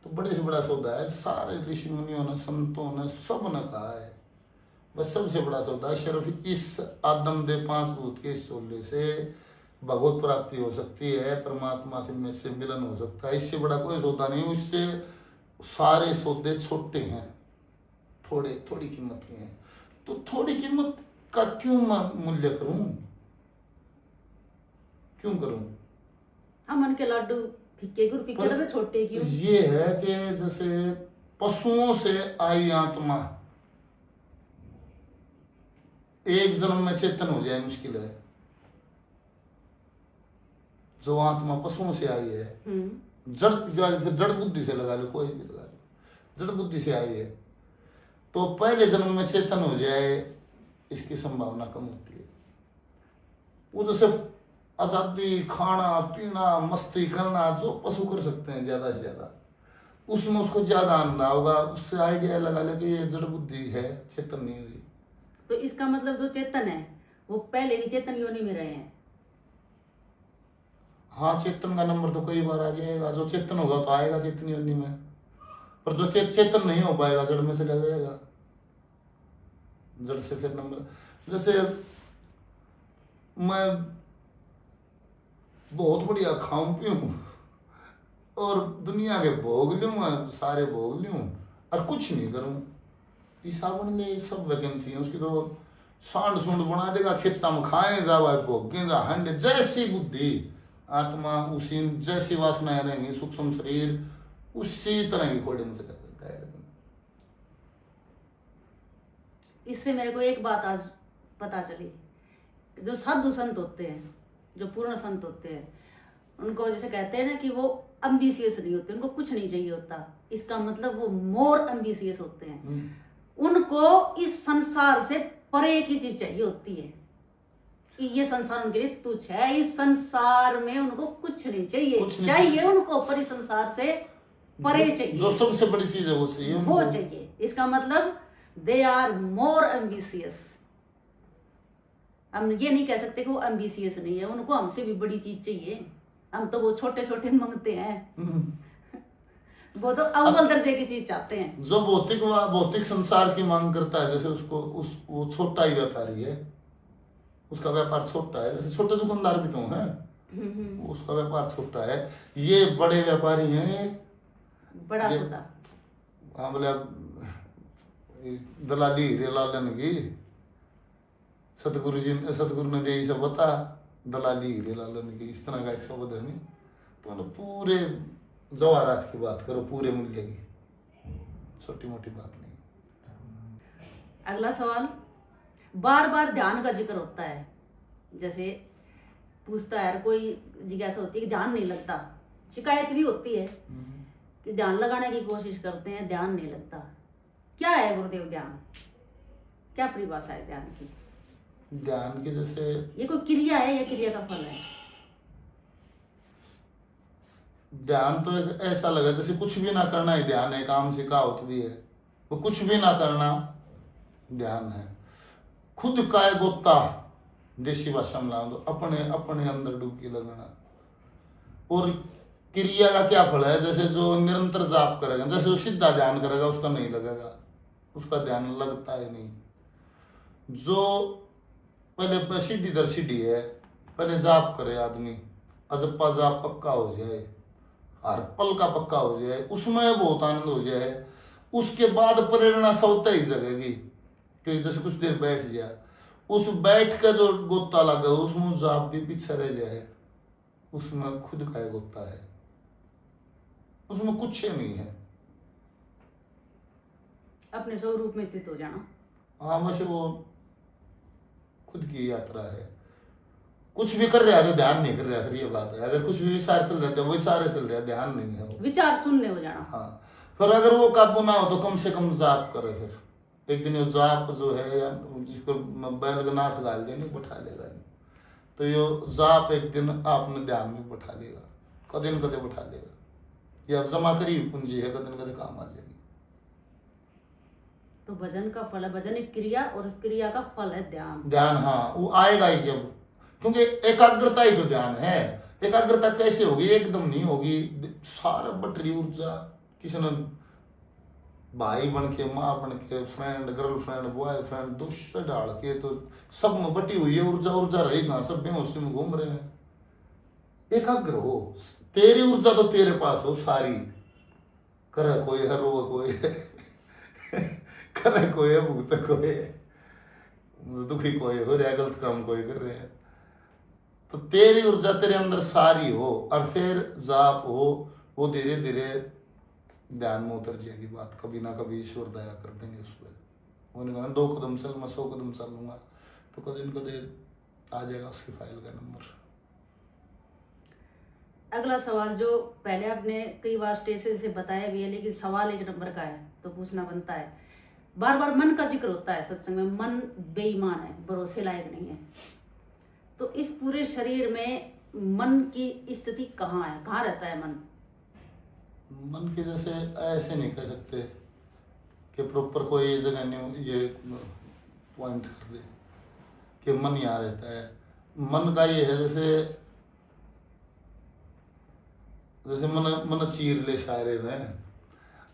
Speaker 2: तो बड़े से बड़ा सौदा है, सारे ऋषि मुनियों ने, संतों ने, सब ने कहा है, बस सबसे बड़ा सौदा है सिर्फ इस आदम दे 5 भूत के सोले से भगवत प्राप्ति हो सकती है, परमात्मा से मिलन हो सकता है, इससे बड़ा कोई सौदा नहीं। उससे सारे सौदे छोटे हैं, थोड़ी कीमत की है, तो थोड़ी कीमत का क्यों मूल्य करूं, क्यों करूं?
Speaker 1: मन के लाडू फीके गुर फीके तो छोटे क्यों?
Speaker 2: ये है कि जैसे पशुओं से आई आत्मा एक जन्म में चेतन हो जाए मुश्किल है। जो आत्मा पशुओं से आई है, जड़ बुद्धि से लगा लो, कोई भी लगा लो, जड़ बुद्धि से आई है, तो पहले जन्म में चेतन हो जाए इसकी संभावना कम होती है। वो तो सिर्फ आजादी, खाना पीना, मस्ती करना जो पशु कर सकते हैं ज्यादा से ज्यादा, उसमें उसको ज्यादा आनंद होगा, उससे आइडिया लगा ले कि ये जड़ बुद्धि है, चेतन नहीं हुई।
Speaker 1: तो इसका मतलब जो चेतन है वो पहले भी चेतन योनि में रहे हैं।
Speaker 2: हाँ, चेतन का नंबर तो कई बार आ जाएगा, जो चेतन होगा तो आएगा चेतन योनि में, पर जो चेतन नहीं हो पाएगा जड़ में से ले जाएगा, जड़ से फिर नंबर। जैसे मैं बहुत बढ़िया खाऊं पीऊं और दुनिया के भोग लूं, सारे भोग लूं और कुछ नहीं करूं, साबुन ले सब वैकेंसी है उसकी, तो सांड सूंड बना देगा, खेता में खाए जावा, भोगे जा हंडे। जैसी बुद्धि आत्मा उसी, जैसी वासनाएं रहेंगी, सूक्ष्म शरीर उसी तरह की खोड़े में से
Speaker 1: इससे मेरे को एक बात आज पता चली, जो साधु संत होते हैं, जो पूर्ण संत होते हैं, उनको जैसे कहते हैं ना कि वो एम्बिशियस नहीं होते, उनको कुछ नहीं चाहिए होता, इसका मतलब वो मोर एम्बिशियस होते हैं। उनको इस संसार से परे की चीज चाहिए होती है, ये संसार उनके लिए तुच्छ है, इस संसार में उनको कुछ नहीं चाहिए, चाहिए उनको पर इस संसार से परे चाहिए,
Speaker 2: जो सबसे बड़ी चीज है वो
Speaker 1: चाहिए। इसका मतलब दे आर मोर एम्बिशियस। हम ये नहीं कह सकते कि वो एम्बिशियस नहीं है, उनको हमसे भी बड़ी चीज चाहिए, हम तो वो छोटे छोटे मांगते हैं वो तो अव्वल दर्जे की चीज चाहते हैं।
Speaker 2: जो भौतिक संसार की मांग करता है, जैसे उसको वो छोटा ही व्यापारी है, उसका व्यापार छोटा है, जैसे छोटे दुकानदार भी तो हैं, उसका व्यापार छोटा है। ये बड़े व्यापारी हैं,
Speaker 1: बड़ा सौदा।
Speaker 2: हाँ, बोले दलाली हीरे लालन की, सतगुरु ने दे सब बता, दलाली हीरे लालन की, इस तरह का एक शब्द है। नहीं तो पूरे जवाहरात की बात करो, पूरे मूल्य की, छोटी मोटी बात नहीं।
Speaker 1: अगला सवाल, बार बार ध्यान का जिक्र होता है, जैसे पूछता है कोई जिज्ञासा होती है कि ध्यान नहीं लगता, शिकायत भी होती है कि ध्यान लगाने की कोशिश करते हैं, ध्यान नहीं लगता। क्या है गुरुदेव ध्यान, क्या परिभाषा है ध्यान की?
Speaker 2: ध्यान की जैसे
Speaker 1: ये कोई क्रिया है या क्रिया का फल है?
Speaker 2: ध्यान तो एक ऐसा लगा जैसे कुछ भी ना करना ही ध्यान है, काम से कहावत भी है, वो कुछ भी ना करना ध्यान है। खुद का है गोता, देसी भाषा में लाओ तो अपने अपने अंदर डुबकी लगाना। और क्रिया का क्या फल है, जैसे जो निरंतर जाप करेगा, जैसे वो सीधा ध्यान करेगा उसका नहीं लगेगा, उसका ध्यान लगता है नहीं। जो पहले सीढ़ी दर सीढ़ी है, पहले जाप करे आदमी, अजप्पा जाप पक्का हो जाए, हर पल का पक्का हो जाए, उसमें बहुत आनंद हो जाए, उसके बाद प्रेरणा स्वतः ही जगेगी। कि जैसे कुछ देर बैठ जाए, उस बैठ का जो गोता लगा उसमें जाप भी पीछे रह जाए, उसमें खुद का गोता है, उसमें कुछ नहीं है,
Speaker 1: अपने स्वरूप में स्थित हो जाना।
Speaker 2: हाँ, बस वो खुद की यात्रा है। कुछ भी कर रहा है तो ध्यान नहीं कर रहा, फिर ये बात है। अगर कुछ भी विचार चल रहा है वही सारे चल रहा है, ध्यान नहीं है, वो
Speaker 1: विचार शून्य हो जाना।
Speaker 2: हाँ, फिर अगर वो काबू ना हो तो कम से कम जाप करे। फिर एक दिन वो जाप जो है, या जिसको बैलगनाथ गाल देने बैठा लेगा, तो ये जाप एक दिन आपने ध्यान में बैठा लेगा, कदे न कदे बैठा लेगा, या जमा करी पूंजी है, कदे न कदे काम आ जाएगी।
Speaker 1: तो भजन का फल है, भजन एक क्रिया और क्रिया का फल है ध्यान।
Speaker 2: ध्यान, हाँ, वो आएगा ही जब, क्योंकि एकाग्रता ही तो ध्यान है। एकाग्रता कैसे होगी, एकदम नहीं होगी। सारा बटरी ऊर्जा किसी ने भाई बन के, माँ बन के, फ्रेंड, गर्लफ्रेंड, बॉयफ्रेंड, दोस्त डाल के, तो सब में बटी हुई है ऊर्जा। ऊर्जा रहेगा, सब बेहोशी में घूम रहे हैं। एकाग्र हो, तेरी ऊर्जा तो तेरे पास हो सारी, करे कोई है, रो कोई है करे कोई है, भूत कोई है, दुखी कोई हो रहा है, गलत काम कोई कर रहे हैं, तो तेरी ऊर्जा तेरे अंदर सारी हो, और फिर जाप हो, वो धीरे धीरे ध्यान में उतर जाएगी बात। कभी ना कभी ईश्वर दया कर देंगे उस पर। उन्होंने कहा 2 कदम चल, मैं 100 कदम चलूंगा, तो कदे न कदे आ जाएगा उसकी फाइल का नंबर।
Speaker 1: अगला सवाल, जो पहले आपने कई बार स्टेज से बताया भी है, लेकिन सवाल एक नंबर का है तो पूछना बनता है। बार बार मन का जिक्र होता है सत्संग में, मन बेईमान है, भरोसे लायक नहीं है। तो इस पूरे शरीर में मन की स्थिति कहाँ है, कहाँ रहता है मन?
Speaker 2: मन के जैसे ऐसे नहीं कह सकते कि प्रॉपर कोई ये जगह नहीं, ये पॉइंट कर दे कि मन यहाँ रहता है। मन का ये है जैसे जैसे मन चीर ले सारे में,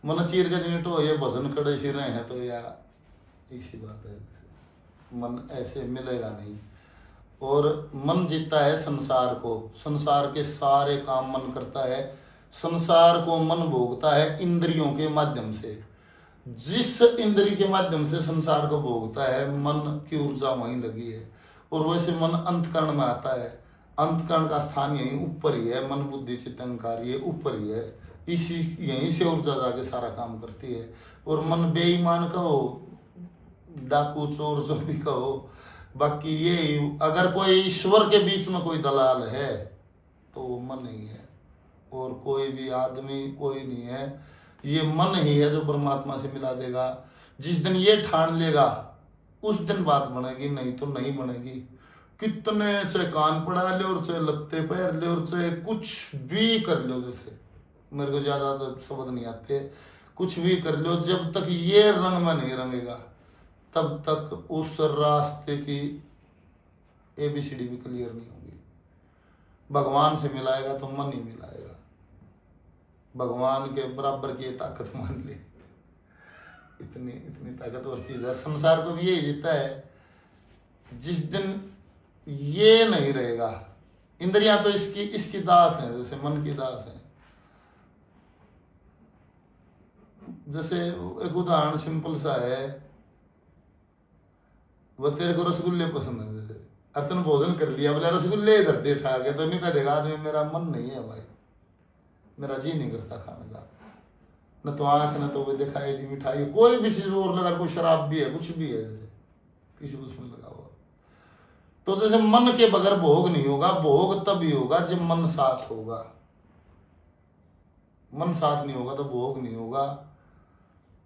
Speaker 2: मन चीर के जिन तो ये भजन कड़े सी रहे हैं, तो या इसी बात है। मन ऐसे मिलेगा नहीं। और मन जीता है संसार को, संसार के सारे काम मन करता है, संसार को मन भोगता है इंद्रियों के माध्यम से। जिस इंद्रिय के माध्यम से संसार को भोगता है, मन की ऊर्जा वहीं लगी है। और वैसे मन अंतकरण में आता है, अंतकरण का स्थान यहीं ऊपर ही है, मन बुद्धि चित्त अहंकार ये ऊपर ही है, इसी यहीं से ऊर्जा जाके सारा काम करती है। और मन बेईमान कहो, डाकू चोर जो भी कहो, बाकी ये अगर कोई ईश्वर के बीच में कोई दलाल है तो वो मन ही है, और कोई भी आदमी कोई नहीं है। ये मन ही है जो परमात्मा से मिला देगा। जिस दिन ये ठान लेगा उस दिन बात बनेगी, नहीं तो नहीं बनेगी। कितने चाहे कान पड़ा ले और चाहे लत्ते पहन ले और चाहे कुछ भी कर लो, जैसे मेरे को ज्यादा तो शब्द नहीं आते, कुछ भी कर लो, जब तक ये रंग में नहीं रंगेगा तब तक उस रास्ते की ABCD भी क्लियर नहीं होगी। भगवान से मिलाएगा तो मन ही मिलाएगा, भगवान के बराबर की ताकत मान ले, इतनी इतनी ताकतवर चीज है। संसार को भी यही जीता है। जिस दिन ये नहीं रहेगा, इंद्रियां तो इसकी दास है, जैसे मन की दास है। जैसे एक उदाहरण सिंपल सा है, वह तेरे को रसगुल्ले पसंद है, जैसे अर्तन भोजन कर लिया, बोले रसगुल्ले इधर दे ठा के, तो नहीं कह देगा आदमी मेरा मन नहीं है भाई, मेरा जी नहीं करता खाने का, न तो आंख न तो वो दिखाई दी मिठाई, कोई भी चीज और लगा, कोई शराब भी है, कुछ भी है, जैसे किसी को उसमें लगा हुआ। तो जैसे मन के बगैर भोग नहीं होगा, भोग तभी होगा जब मन साथ होगा। मन साथ नहीं होगा तो भोग नहीं होगा,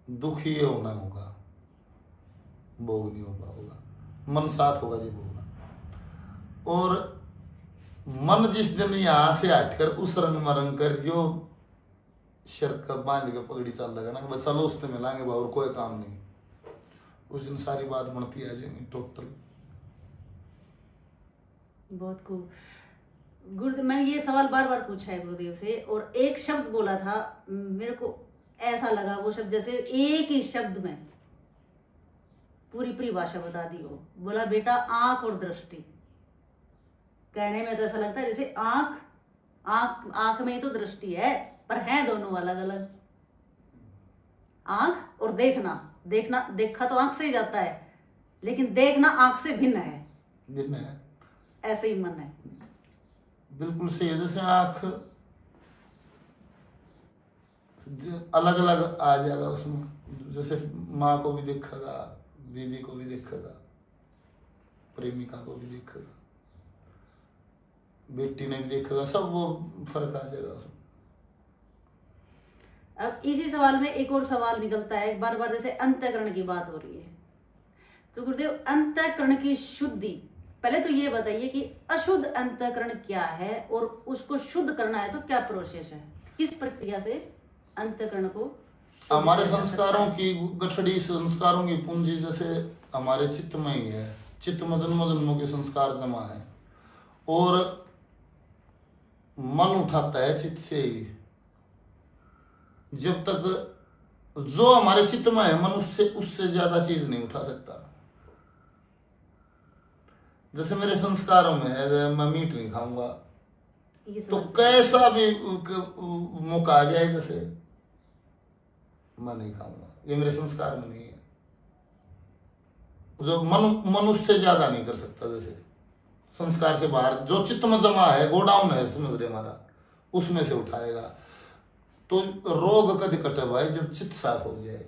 Speaker 2: दुखी होना होगा, भोग नहीं होगा। मन साथ होगा जब होगा। और मन जिस दिन यहां से हटकर उस रंग में रंग कर जो शर्क बांध के पगड़ी चल लगा ना, चलो उससे मिलाएंगे और कोई काम नहीं, उस दिन सारी बात बनती आ जाएंगी टोटल।
Speaker 1: बहुत खूब गुरुदेव, मैंने ये सवाल बार बार पूछा है गुरुदेव से, और एक शब्द बोला था, मेरे को ऐसा लगा वो शब्द जैसे एक ही शब्द में पूरी परिभाषा बता दी हो। बोला बेटा आंख और दृष्टि। कहने में तो ऐसा लगता है जैसे आंख में ही तो दृष्टि है, पर है दोनों अलग अलग। आंख और देखना देखा तो आंख से ही जाता है, लेकिन देखना आंख से भिन्न है। ऐसे ही मन है,
Speaker 2: बिल्कुल सही है। जैसे आंख अलग अलग आ जाएगा उसमें, जैसे माँ को भी देखेगा, बीवी को भी देखेगा, प्रेमिका को भी देखेगा, बेटी ने भी देखेगा, सब वो फर्क आ जाएगा उसमें।
Speaker 1: अब इसी सवाल में एक और सवाल निकलता है, बार बार जैसे अंतःकरण की बात हो रही है, तो गुरुदेव अंतःकरण की शुद्धि, पहले तो ये बताइए कि अशुद्ध अंतःकरण क्या है, और उसको शुद्ध करना है तो क्या प्रोसेस है, किस प्रक्रिया से अंतःकरण को।
Speaker 2: हमारे संस्कारों की गठड़ी, संस्कारों की पूंजी जैसे हमारे चित्त में ही है। चित्त में जन्मों जन्मों के संस्कार जमा है, और मन उठाता है चित्त से ही। जब तक जो हमारे चित्त में है, मन उससे ज्यादा चीज नहीं उठा सकता। जैसे मेरे संस्कारों में है मैं मीट नहीं खाऊंगा, तो कैसा भी मौका आ जाए, जैसे मैं नहीं खाऊंगा, ये मेरे संस्कार में नहीं है। जो मनुष्य से ज्यादा नहीं कर सकता, जैसे संस्कार से बाहर जो चित्त में जमा है, गोडाउन है समझ रहे हमारा, उसमें से उठाएगा। तो रोग कद कटे भाई, जब चित्त साफ हो जाए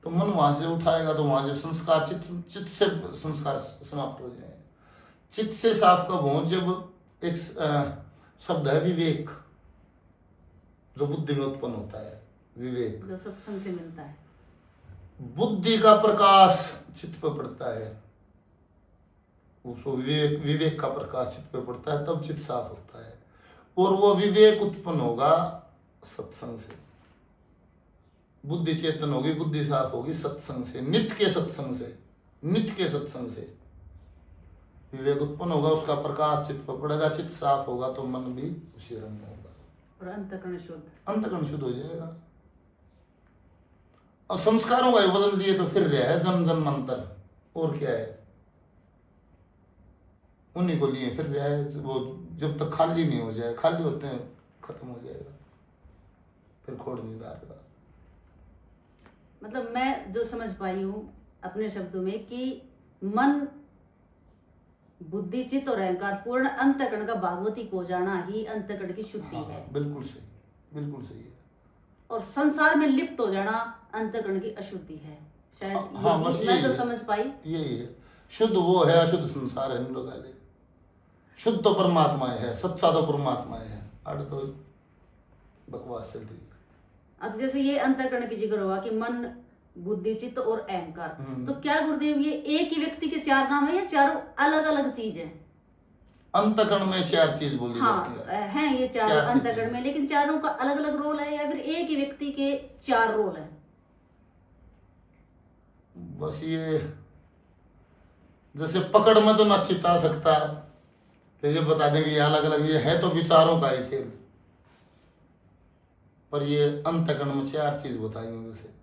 Speaker 2: तो मन वहां से उठाएगा, तो वहां जो संस्कार चित्त से संस्कार समाप्त हो जाए। चित्त से साफ कब हो, जब एक शब्द है विवेक, जो बुद्धि में उत्पन्न होता है, विवेक
Speaker 1: जो सत्संग से मिलता है।
Speaker 2: बुद्धि का प्रकाश चित्त पे पड़ता है, उसको विवेक का प्रकाश चित्त पे पड़ता है, तब चित्त साफ होता है। और वो विवेक उत्पन्न होगा सत्संग से। बुद्धि चेतन होगी, बुद्धि साफ होगी सत्संग से, नित्य के सत्संग से, नित्य के सत्संग से विवेक उत्पन्न होगा, उसका प्रकाश चित्त पर पड़ेगा, चित्त साफ होगा तो मन भी उसी रंग में होगा
Speaker 1: और अंतःकरण शुद्ध,
Speaker 2: अंतःकरण शुद्ध हो जाएगा। और संस्कारों का वजन दिए तो फिर रहा है जन्म जन्मांतर, और क्या है, उन्हीं को लिए फिर रहा है। वो जब तक खाली नहीं हो जाए, खाली होते हैं खत्म हो जाएगा, फिर खोड़ नहीं डालेगा।
Speaker 1: मतलब मैं जो समझ पाई हूँ अपने शब्दों में कि मन, बुद्धि, चित्त और अहंकार पूर्ण अंतःकरण का भागवती को जाना ही अंतःकरण की शुद्धि है।
Speaker 2: बिल्कुल सही, बिल्कुल सही है।
Speaker 1: और संसार में लिप्त हो जाना अंतःकरण की अशुद्धि है, शायद
Speaker 2: बस
Speaker 1: मैं तो समझ पाई
Speaker 2: यही है। शुद्ध वो है, अशुद्ध संसार है। लोग आले शुद्ध तो परमात्मा है, सच्चा तो परमात्मा है, अड़ तो बकवास चल रही है।
Speaker 1: अच्छा, जैसे ये अंतःकरण की जिक्र हुआ कि मन, बुद्धि, चित्त और अहंकार, तो क्या गुरुदेव ये एक ही व्यक्ति के चार नाम है या चारों अलग अलग चीज है?
Speaker 2: अंतःकरण में चार चीज बोली जाती
Speaker 1: है ये चार अंतःकरण में, लेकिन चारों का अलग अलग रोल है या फिर एक ही व्यक्ति के चार रोल है?
Speaker 2: बस ये जैसे पकड़ में तो न चिता सकता कि ये बता देंगे ये अलग अलग, ये है तो विचारों का ही खेल, पर ये अंतःकरण में चार चीज बताई हैं। जैसे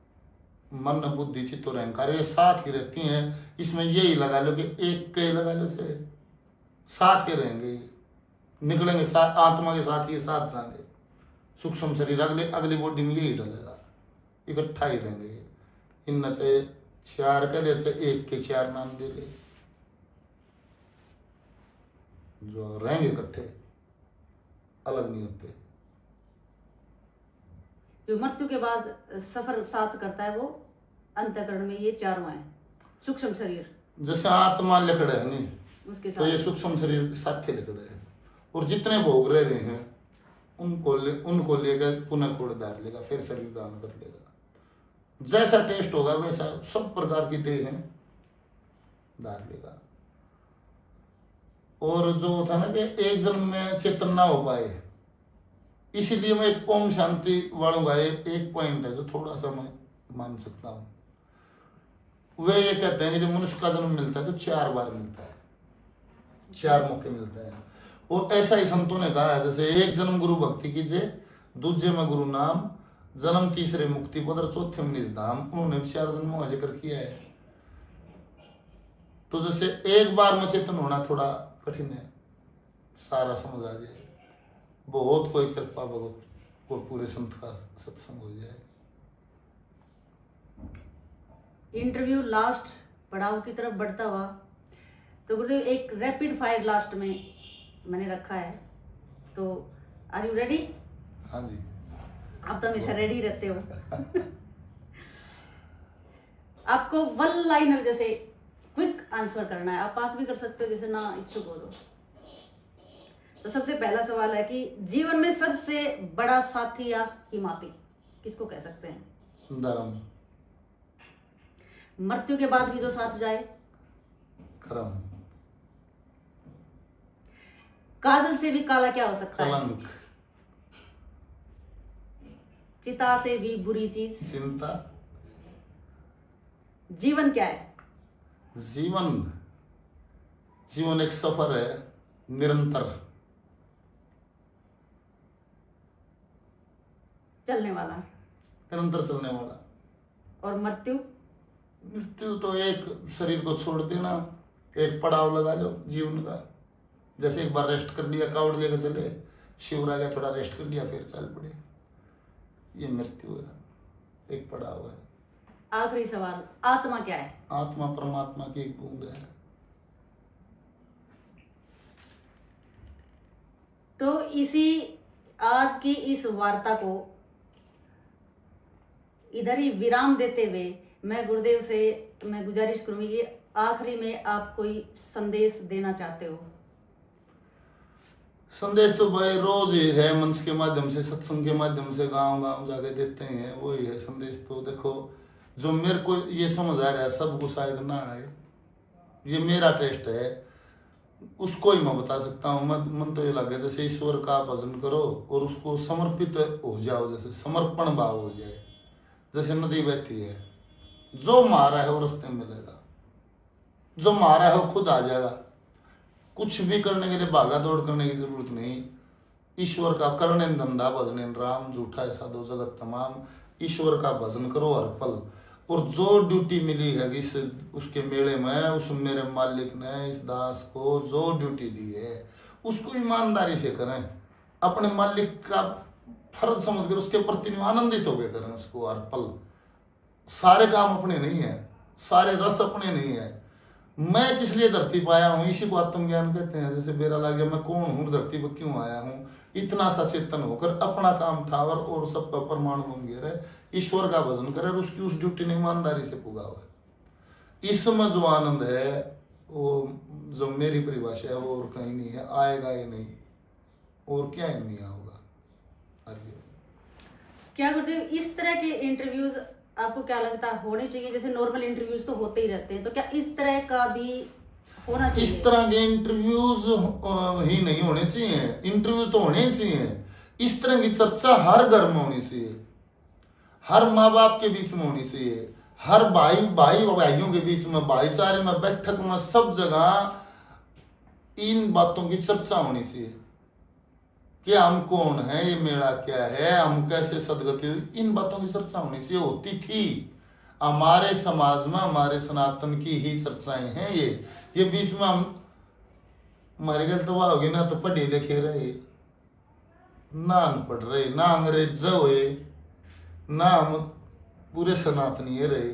Speaker 2: मन, बुद्धि, चित्त और अहंकार, ये साथ ही रहती हैं। इसमें यही लगा लो कि एक के लगा लो, चाहे साथ ही रहेंगे, निकलेंगे साथ, आत्मा के साथ ये साथ जाएंगे। सूक्ष्म शरीर अगली बॉडी में यही डलेगा, इकट्ठा ही रहेंगे। इन चाहे चार के लिए चाहे एक के चार नाम दे गए, जो रहेंगे इकट्ठे, अलग नहीं होते।
Speaker 1: जो मृत्यु के बाद सफर साथ करता है वो अंतःकरण में ये चारों हैं। सूक्ष्म शरीर
Speaker 2: जैसे आत्मा लिखड़े है नहीं,
Speaker 1: उसके
Speaker 2: तो ये सूक्ष्म शरीर के साथ लिखड़े है, और जितने भोग रहे हैं उनको लेकर पुनः कोड़ डाल लेगा, फिर शरीर दान कर लेगा। जैसा टेस्ट होगा वैसा सब प्रकार की देह है डाल लेगा। और जो था ना कि एक जन्म में चेतन ना हो पाए, इसीलिए मैं एक ओम शांति वालों का एक पॉइंट है जो थोड़ा सा मैं मान सकता हूँ। वे ये कहते हैं कि जब मनुष्य का जन्म मिलता है तो 4 बार मिलता है, 4 मौके मिलते हैं। और ऐसा ही संतों ने कहा है, जैसे एक जन्म गुरु भक्ति कीजिए, दूसरे में गुरु नाम, जन्म तीसरे मुक्ति पद और चौथे में निज धाम। उन्होंने 4 जन्मों का जिक्र किया है। तो जैसे एक बार में चेतन होना थोड़ा कठिन है, सारा समझ आ जाए, बहुत कोई कृपा भगवत को पूरे संत का सत्संग हो जाए।
Speaker 1: इंटरव्यू लास्ट पड़ाव की तरफ बढ़ता हुआ, तो गुरुदेव एक रैपिड फायर लास्ट में मैंने रखा है, तो आर यू रेडी?
Speaker 2: हाँ जी,
Speaker 1: आप तो हमेशा रेडी रहते हो। आपको वन लाइनर जैसे क्विक आंसर करना है, आप पास भी कर सकते हो जैसे ना इच्छुक हो तो सबसे पहला सवाल है कि जीवन में सबसे बड़ा साथी या हिमाती किसको कह सकते हैं?
Speaker 2: धर्म।
Speaker 1: मृत्यु के बाद भी जो साथ जाए?
Speaker 2: कर्म।
Speaker 1: काजल से भी काला क्या हो सकता है?
Speaker 2: कलंक।
Speaker 1: चिता से भी बुरी चीज?
Speaker 2: चिंता।
Speaker 1: जीवन क्या है?
Speaker 2: जीवन एक सफर है, निरंतर
Speaker 1: चलने वाला,
Speaker 2: निरंतर चलने वाला।
Speaker 1: और
Speaker 2: मृत्यु तो एक शरीर को छोड़ देना, एक पड़ाव लगा लो जीवन का। जैसे एक बार रेस्ट कर लिया, कावड़ लेकर चले, शिवर आ गया, थोड़ा रेस्ट कर लिया, फिर चल पड़े, ये मृत्यु है, एक पड़ाव है।
Speaker 1: आखिरी सवाल, आत्मा क्या है?
Speaker 2: आत्मा परमात्मा की एक बूंद है।
Speaker 1: तो इसी आज की इस वार्ता को इधर ही विराम देते हुए मैं गुरुदेव से मैं गुजारिश करूंगी कि आखिरी में आप कोई संदेश देना चाहते हो?
Speaker 2: संदेश तो भाई रोज ही है, मंच के माध्यम से, सत्संग के माध्यम से, गांव गांव जाके देते हैं, वही है संदेश। तो देखो, जो मेरे को ये समझ आ रहा है सबको शायद ना आए, ये मेरा टेस्ट है। उसको ही मैं बता सकता हूँ। मन तो ये लगे जैसे ईश्वर का भजन करो और उसको समर्पित हो जाओ, जैसे समर्पण भाव हो जाए, जैसे नदी बहती है, जो मारा है वो रास्ते में मिलेगा, जो मारा है वो खुद आ जाएगा। कुछ भी करने के लिए भागा दौड़ करने की जरूरत नहीं। ईश्वर का करणेन धंधा भजनेन राम, झूठा ऐसा दो जगत तमाम। ईश्वर का भजन करो हर पल, और जो ड्यूटी मिली है इस उसके मेले में, उस मेरे मालिक ने इस दास को जो ड्यूटी दी है उसको ईमानदारी से करें, अपने मालिक का फर्ज समझकर उसके प्रति आनंदित होकर करें उसको हर पल। सारे काम अपने नहीं है, सारे रस अपने नहीं है। मैं किस लिए धरती पर आया हूँ, इसी को आत्मज्ञान कहते हैं। जैसे बेरा लग गया मैं कौन हूँ, धरती पर क्यों आया हूँ, इतना सचेतन होकर अपना काम ठावर और सब पर परमाणु बन गया, ईश्वर का भजन करे, उसकी उस ड्यूटी ने ईमानदारी से पुगा हुआ है। इसमें जो आनंद है वो, जो मेरी परिभाषा है वो और कहीं नहीं है, आएगा ही नहीं, और क्या ही नहीं होगा। अरे
Speaker 1: क्या गुरुदेव, इस तरह के इंटरव्यूज आपको क्या लगता है होने चाहिए? जैसे नॉर्मल इंटरव्यूज तो होते ही रहते हैं, तो क्या इस तरह का भी होना चाहिए?
Speaker 2: इस तरह के इंटरव्यूज ही नहीं होने चाहिए, इंटरव्यू तो होने ही चाहिए। इस तरह की चर्चा हर घर में होनी चाहिए, हर माँ बाप के बीच में होनी चाहिए, हर भाइयों के बीच में, भाईचारे में, बैठक में, सब जगह इन बातों की चर्चा होनी चाहिए कि हम कौन है, ये मेला क्या है, हम कैसे सदगति हुई, इन बातों की चर्चा होनी चाहिए। होती थी हमारे समाज में, हमारे सनातन की ही चर्चाएं हैं ये बीच में हम हमारे घर तो होगी ना, तो पढ़े लिखे रहे ना, अनपढ़ रहे ना, अंग्रेज हुए ना, हम पूरे सनातनी रहे।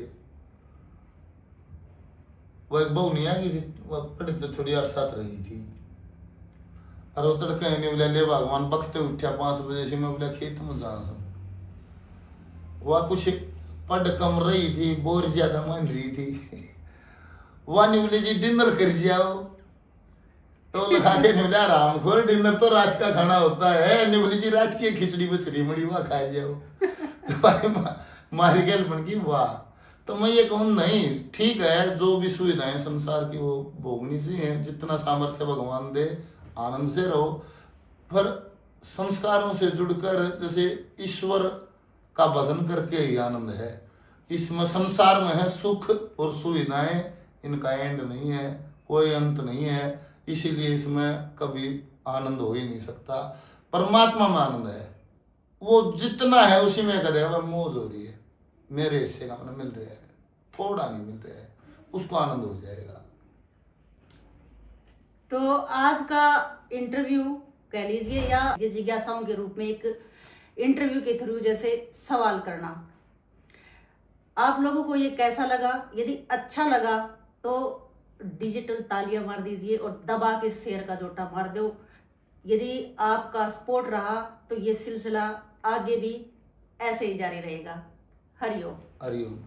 Speaker 2: वह एक बहू नहीं आ गई थी, वह पढ़ी तो थोड़ी साथ रही थी, और वो तड़के नहीं बोला ले भगवान बखते उठा 5 बजे से, मैं बोला खेत में जा। वह कुछ पढ़ कम रही थी, बोर ज्यादा मान रही थी। वह नहीं बोले जी डिनर कर जाओ, तो लगा के नहीं बोला आराम खोर, डिनर तो रात का खाना होता है, नहीं बोली जी रात की खिचड़ी बचरी मड़ी वह खा जाओ। तो मारी गल बन की वाह। तो मैं ये कहूँ नहीं, ठीक है, जो भी सुविधाएं संसार की वो भोगनी चाहिए, जितना सामर्थ्य भगवान दे आनंद से रहो, पर संस्कारों से जुड़कर जैसे ईश्वर का भजन करके ही आनंद है। इसमें संसार में है सुख और सुविधाएं, इनका एंड नहीं है, कोई अंत नहीं है, इसीलिए इसमें कभी आनंद हो ही नहीं सकता। परमात्मा में आनंद है, वो जितना है उसी में कह देगा मौज हो रही है, मेरे हिस्से का मैंने मिल रहा है, थोड़ा नहीं मिल रहा है, उसको आनंद हो जाएगा।
Speaker 1: तो आज का इंटरव्यू कह लीजिए, या ये जिज्ञासाओं के रूप में एक इंटरव्यू के थ्रू जैसे सवाल करना, आप लोगों को ये कैसा लगा? यदि अच्छा लगा तो डिजिटल तालियां मार दीजिए और दबा के शेयर का जोटा मार दो। यदि आपका सपोर्ट रहा तो ये सिलसिला आगे भी ऐसे ही जारी रहेगा। हरिओम।
Speaker 2: हरिओम।